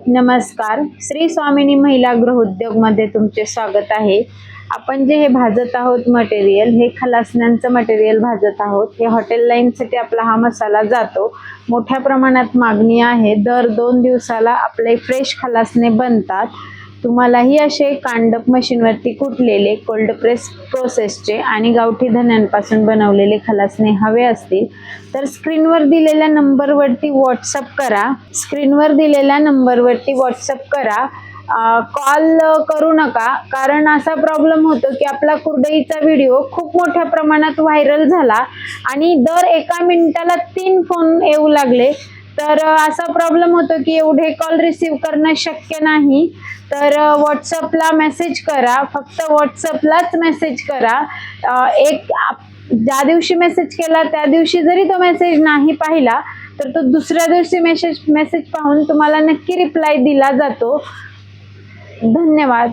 नमस्कार. श्री स्वामिनी महिला गृहोद्योग मध्ये तुमचे स्वागत आहे. आपण जे हे भाजत आहोत मटेरियल, हे खलासण्यांचं मटेरियल भाजत आहोत. हे हॉटेल लाईन साठी आपला हा मसाला जातो. मोठ्या प्रमाणात मागणी आहे. दर 2 दिवसाला आपले फ्रेश खलासणे बनतात. तुम्हालाही असे कांडप मशीनवरती कुटलेले कोल्ड प्रेस प्रोसेसचे आणि गावठी धन्यांपासून बनवलेले खलासणे हवे असतील तर स्क्रीनवर दिलेल्या नंबरवरती व्हॉट्सअप करा. कॉल करू नका, कारण असा प्रॉब्लेम होतो की आपला कुरडईचा व्हिडिओ खूप मोठ्या प्रमाणात व्हायरल झाला आणि दर 1 मिनिटाला 3 फोन येऊ लागले. तर असा प्रॉब्लेम होतो की एवढे कॉल रिसीव करणं शक्य नाही. तर व्हॉट्सअपला मेसेज करा, फक्त व्हॉट्सअपलाच मेसेज करा. ज्या दिवशी मेसेज केला त्या दिवशी जरी तो मेसेज नाही पाहिला तर तो दुसऱ्या दिवशी मेसेज पाहून तुम्हाला नक्की रिप्लाय दिला जातो. धन्यवाद.